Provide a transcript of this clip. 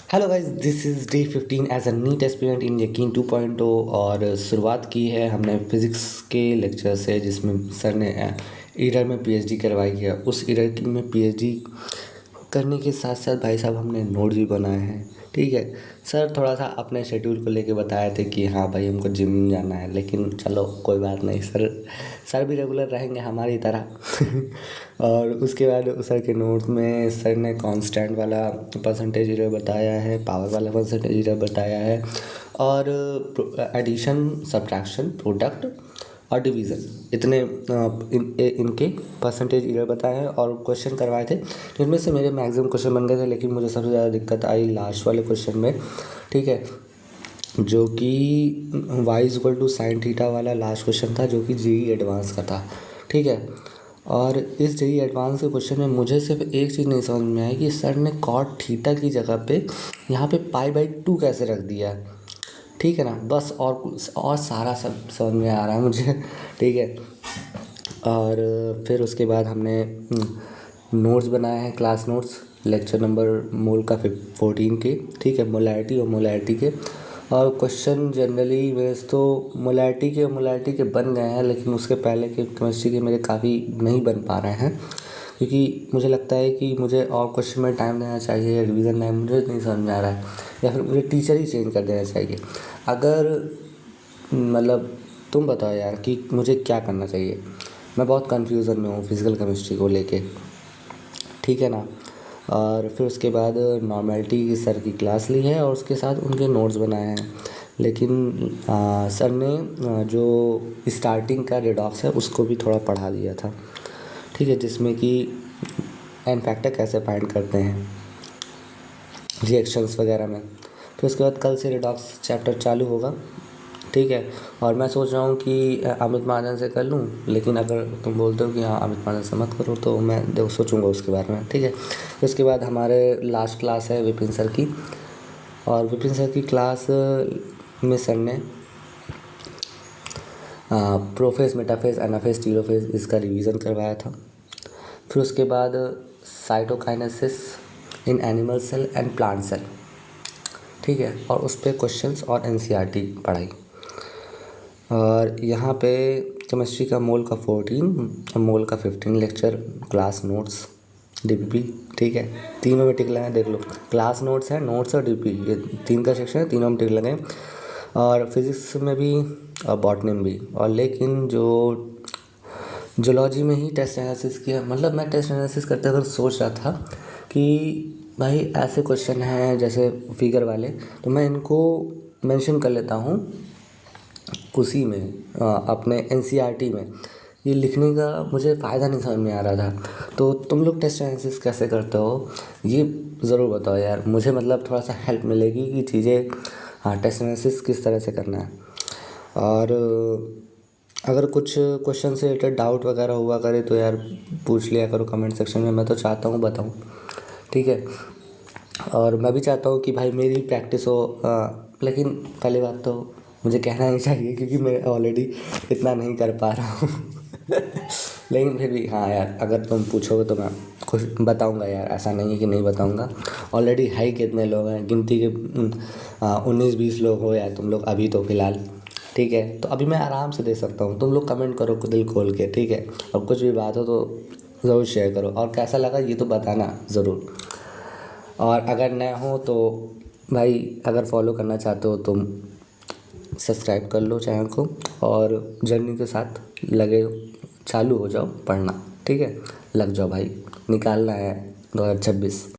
Hello guys, this is day 15 as a NEET aspirant in Yakeen 2.0। और शुरुआत की है हमने फिज़िक्स के लेक्चर से, जिसमें सर ने ईरर में पीएचडी करवाई है। उस ईरर की में पीएचडी करने के साथ साथ भाई साहब हमने नोट्स भी बनाए हैं। ठीक है, सर थोड़ा सा अपने शेड्यूल को लेके बताए थे कि हाँ भाई हमको जिम जाना है, लेकिन चलो कोई बात नहीं, सर भी रेगुलर रहेंगे हमारी तरह। और उसके बाद सर के नोट्स में सर ने कांस्टेंट वाला परसेंटेज एरर बताया है, पावर वाला परसेंटेज एरर बताया है, और एडिशन, सब्ट्रैक्शन, प्रोडक्ट और डिवीज़न, इतने इनके परसेंटेज एरर बताए हैं और क्वेश्चन करवाए थे, जिनमें से मेरे मैक्सिमम क्वेश्चन बन गए थे। लेकिन मुझे सबसे ज़्यादा दिक्कत आई लास्ट वाले क्वेश्चन में। ठीक है, जो कि y=sin θ वाला लास्ट क्वेश्चन था, जो कि जेई एडवांस का था। ठीक है, और इस जेई एडवांस के क्वेश्चन में मुझे सिर्फ एक चीज़ नहीं समझ में आई कि सर ने cot थीटा की जगह पे यहाँ पे π/2 कैसे रख दिया। ठीक है ना, बस और सारा सब समझ में आ रहा है मुझे। ठीक है, और फिर उसके बाद हमने नोट्स बनाए हैं, क्लास नोट्स, लेक्चर नंबर मोल का 14 के। ठीक है, मोलैरिटी और मोलैरिटी के। और क्वेश्चन जनरली वैसे तो मोलैरिटी के बन गए हैं, लेकिन उसके पहले के केमिस्ट्री के मेरे काफ़ी नहीं बन पा रहे हैं, क्योंकि मुझे लगता है कि मुझे और क्वेश्चन में टाइम देना चाहिए, रिवीजन टाइम मुझे नहीं समझ में आ रहा है, या फिर मुझे टीचर ही चेंज कर देना चाहिए। अगर मतलब तुम बताओ यार कि मुझे क्या करना चाहिए। मैं बहुत कन्फ्यूज़न में हूँ फिज़िकल केमिस्ट्री को लेके। ठीक है ना, और फिर उसके बाद नॉर्मेलिटी सर की क्लास ली है और उसके साथ उनके नोट्स बनाए हैं। लेकिन सर ने जो स्टार्टिंग का रिडॉक्स है उसको भी थोड़ा पढ़ा दिया था। ठीक है, जिसमें कि एन फैक्टर कैसे फाइंड करते हैं रिएक्शंस वगैरह में। फिर उसके बाद कल से रिडॉक्स चैप्टर चालू होगा। ठीक है, और मैं सोच रहा हूँ कि अमित महाजन से कर लूँ, लेकिन अगर तुम बोलते हो कि हाँ अमित महाजन से मत करो तो मैं देखो सोचूंगा उसके बारे में। ठीक है, फिर उसके बाद हमारे लास्ट क्लास है विपिन सर की, और विपिन सर की क्लास में सर ने प्रोफेज, मेटाफेज, एनाफेज, टीलोफेज इसका रिवीजन करवाया था। फिर उसके बाद cytokinesis in animal cell and plant cell. ठीक है, और उस पर क्वेश्चंस और एनसीईआरटी पढ़ाई। और यहाँ पे केमिस्ट्री का मोल का 14, मोल का 15 लेक्चर, क्लास नोट्स, डीपीपी। ठीक है, तीनों में टिक लगाए, देख लो, क्लास नोट्स है, नोट्स और डीपीपी, ये 3 का सेक्शन है, तीनों में टिक लगाए। और फिज़िक्स में भी और बॉटनी में भी। और लेकिन जो जूलॉजी में ही टेस्ट एनालिसिस किया, मतलब मैं टेस्ट एनालिसिस करते वक्त सोच रहा था कि भाई ऐसे क्वेश्चन हैं जैसे फिगर वाले, तो मैं इनको मेंशन कर लेता हूँ उसी में, अपने एनसीईआरटी में। ये लिखने का मुझे फ़ायदा नहीं समझ में आ रहा था। तो तुम लोग टेस्ट एनालिसिस कैसे करते हो ये ज़रूर बताओ यार, मुझे मतलब थोड़ा सा हेल्प मिलेगी कि चीज़ें, हाँ, टेस्ट एनालिसिस किस तरह से करना है। और अगर कुछ क्वेश्चन से रिलेटेड डाउट वगैरह हुआ करे तो यार पूछ लिया करो कमेंट सेक्शन में, मैं तो चाहता हूँ बताऊँ। ठीक है, और मैं भी चाहता हूँ कि भाई मेरी प्रैक्टिस हो, लेकिन पहली बात तो मुझे कहना नहीं चाहिए क्योंकि मैं ऑलरेडी इतना नहीं कर पा रहा हूँ। लेकिन फिर भी हाँ यार, अगर तुम पूछोगे तो मैं कुछ बताऊँगा यार, ऐसा नहीं है कि नहीं बताऊँगा। ऑलरेडी है ही, कितने लोग हैं, गिनती के 19-20 लोग हो यार तुम लोग अभी तो फ़िलहाल। ठीक है, तो अभी मैं आराम से दे सकता हूँ, तुम लोग कमेंट करो दिल खोल के। ठीक है, और कुछ भी बात हो तो ज़रूर शेयर करो, और कैसा लगा ये तो बताना ज़रूर। और अगर नए हो तो भाई, अगर फॉलो करना चाहते हो तो सब्सक्राइब कर लो चैनल को, और जर्नी के साथ लगे, चालू हो जाओ पढ़ना। ठीक है, लग जाओ भाई, निकालना है 2026।